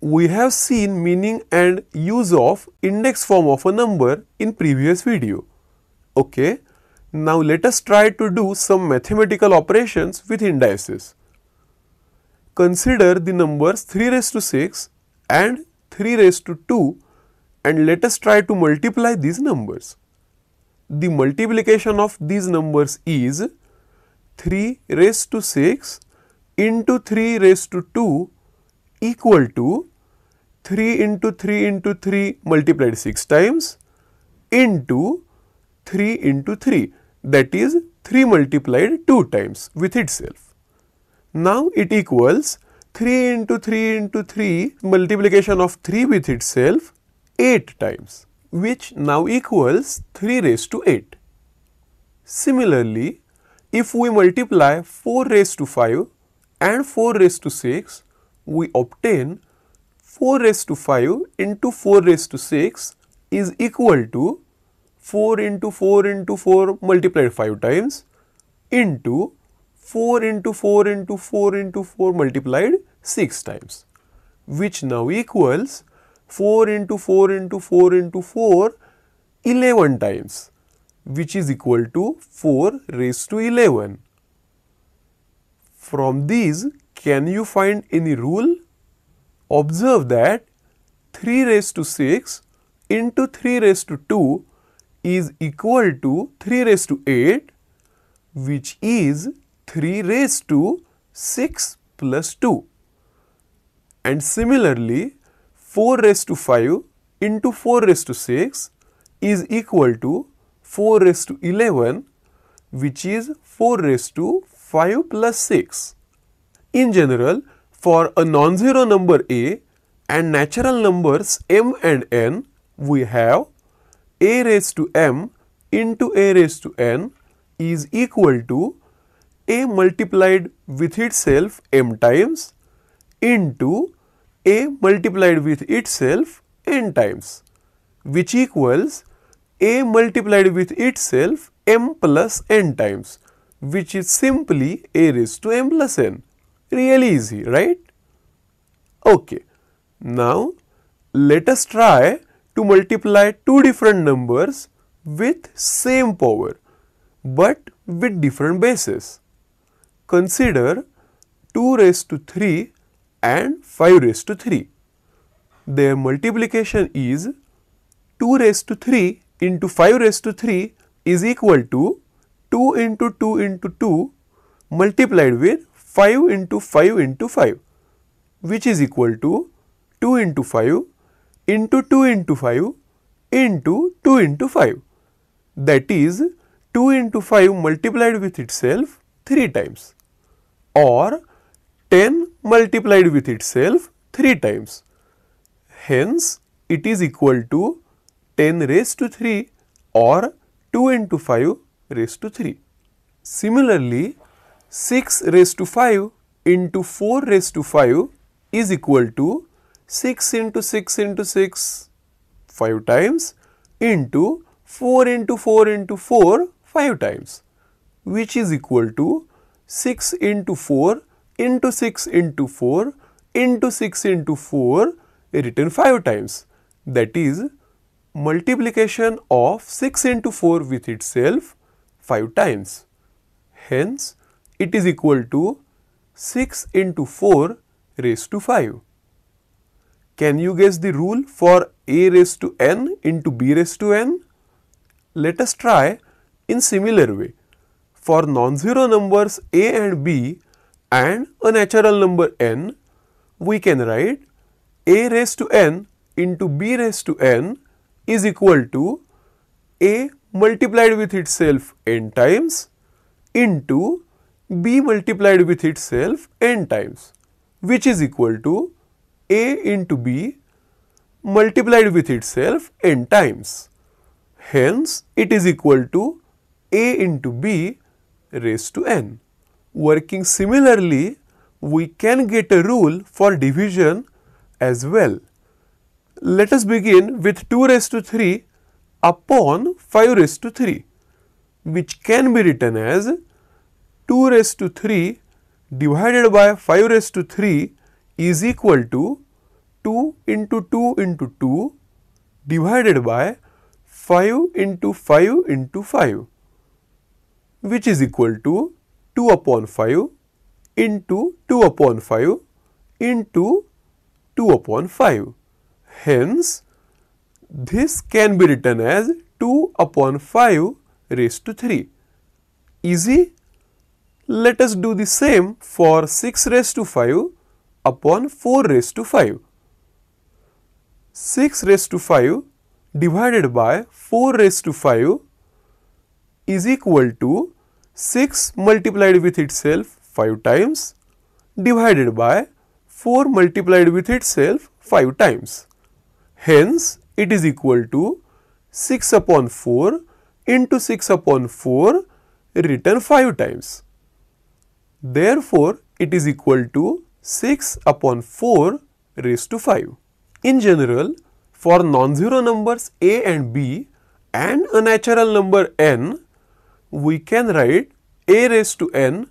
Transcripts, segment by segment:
We have seen meaning and use of index form of a number in previous video. Okay, now let us try to do some mathematical operations with indices. Consider the numbers 3 raised to 6 and 3 raised to 2 and let us try to multiply these numbers. The multiplication of these numbers is 3 raised to 6 into 3 raised to 2 equal to 3 into 3 into 3 multiplied 6 times into 3 into 3, that is 3 multiplied 2 times with itself. Now it equals 3 into 3 into 3 multiplication of 3 with itself 8 times, which now equals 3 raised to 8. Similarly, if we multiply 4 raised to 5 and 4 raised to 6, we obtain 4 raised to 5 into 4 raised to 6 is equal to 4 into 4 into 4 multiplied 5 times into 4 into 4 into 4 into 4 multiplied 6 times, which now equals 4 into 4 into 4 into 4 11 times, which is equal to 4 raised to 11. From these, can you find any rule? Observe that 3 raised to 6 into 3 raised to 2 is equal to 3 raised to 8, which is 3 raised to 6 plus 2. And similarly, 4 raised to 5 into 4 raised to 6 is equal to 4 raised to 11, which is 4 raised to 5 plus 6. In general, for a non-zero number a and natural numbers m and n, we have a raised to m into a raised to n is equal to a multiplied with itself m times into a multiplied with itself n times, which equals a multiplied with itself m plus n times, which is simply a raised to m plus n. Really easy, right? Okay, now let us try to multiply two different numbers with same power but with different bases. Consider 2 raised to 3 and 5 raised to 3. Their multiplication is 2 raised to 3 into 5 raised to 3 is equal to 2 into 2 into 2 multiplied with 5 into 5 into 5, which is equal to 2 into 5 into 2 into 5 into 2 into 5, that is 2 into 5 multiplied with itself 3 times, or 10 multiplied with itself 3 times. Hence, it is equal to 10 raised to 3 or 2 into 5 raised to 3. Similarly, 6 raised to 5 into 4 raised to 5 is equal to 6 into 6 into 6 5 times into 4 into 4 into 4 5 times, which is equal to 6 into 4 into 6 into 4 into 6 into 4 written 5 times, that is multiplication of 6 into 4 with itself 5 times. Hence, it is equal to 6 into 4 raised to 5. Can you guess the rule for a raised to n into b raised to n? Let us try in similar way. For non-zero numbers a and b and a natural number n, we can write a raised to n into b raised to n is equal to a multiplied with itself n times into b multiplied with itself n times, which is equal to a into b multiplied with itself n times. Hence, it is equal to a into b raised to n. Working similarly, we can get a rule for division as well. Let us begin with 2 raised to 3 upon 5 raised to 3, which can be written as 2 raised to 3 divided by 5 raised to 3 is equal to 2 into 2 into 2 divided by 5 into 5 into 5, which is equal to 2 upon 5 into 2 upon 5 into 2 upon 5. Hence, this can be written as 2 upon 5 raised to 3. Easy? Let us do the same for 6 raised to 5 upon 4 raised to 5. 6 raised to 5 divided by 4 raised to 5 is equal to 6 multiplied with itself 5 times divided by 4 multiplied with itself 5 times. Hence, it is equal to 6 upon 4 into 6 upon 4 written 5 times. Therefore, it is equal to 6 upon 4 raised to 5. In general, for non-zero numbers a and b and a natural number n, we can write a raised to n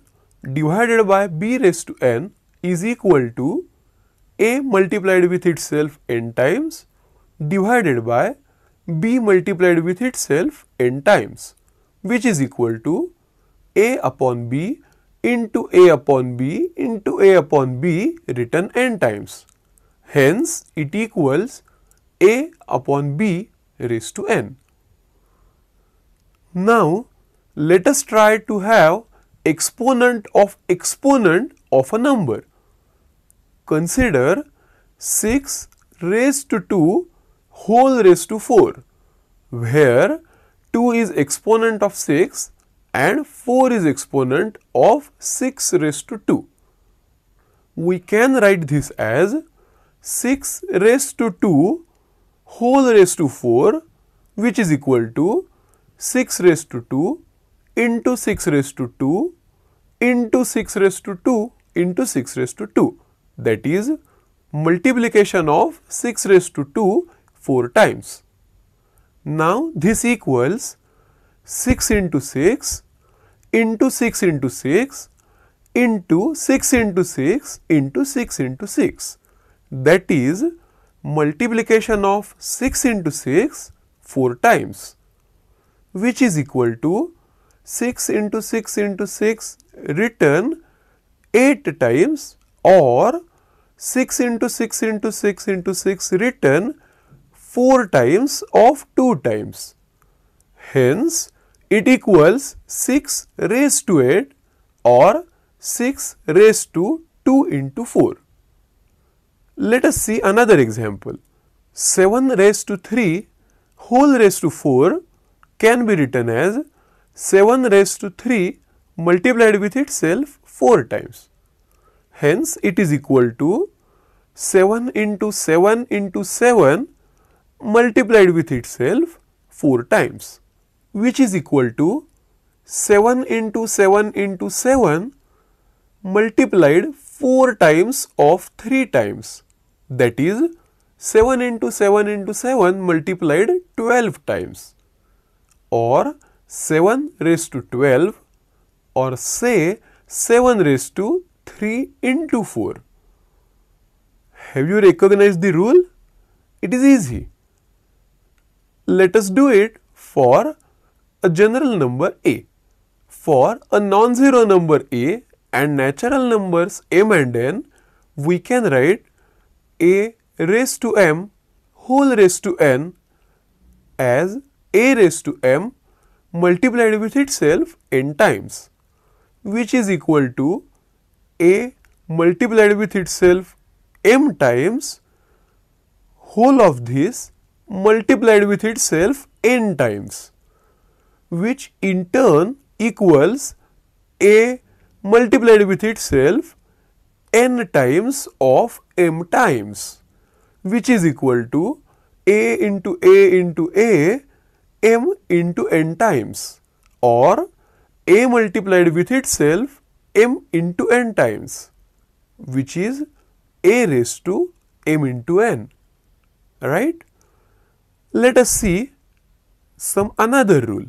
divided by b raised to n is equal to a multiplied with itself n times divided by b multiplied with itself n times, which is equal to a upon b into a upon b into a upon b written n times. Hence, it equals a upon b raised to n. Now, let us try to have exponent of a number. Consider 6 raised to 2 whole raised to 4, where 2 is exponent of 6 and 4 is exponent of 6 raised to 2. We can write this as 6 raised to 2 whole raised to 4, which is equal to 6 raised to 2 into 6 raised to 2 into 6 raised to 2 into 6 raised to 2. That is multiplication of 6 raised to 2 4 times. Now, this equals 6 into 6 into 6 into 6 into 6 into 6 into 6 into 6. That is multiplication of 6 into 6 4 times, which is equal to 6 into 6 into 6 written 8 times, or 6 into 6 into 6 into 6 written 4 times of 2 times. Hence, it equals 6 raised to 8 or 6 raised to 2 into 4. Let us see another example. 7 raised to 3 whole raised to 4 can be written as 7 raised to 3 multiplied with itself 4 times. Hence, it is equal to 7 into 7 into 7 multiplied with itself 4 times, which is equal to 7 into 7 into 7 multiplied 4 times of 3 times. That is 7 into 7 into 7 multiplied 12 times, or 7 raised to 12, or say 7 raised to 3 into 4. Have you recognized the rule? It is easy. Let us do it for a general number a. For a non-zero number a and natural numbers m and n, we can write a raised to m whole raised to n as a raised to m multiplied with itself n times, which is equal to a multiplied with itself m times whole of this multiplied with itself n times, which in turn equals a multiplied with itself n times of m times, which is equal to a into a into a m into n times, or a multiplied with itself m into n times, which is a raised to m into n. Right? Let us see some another rule.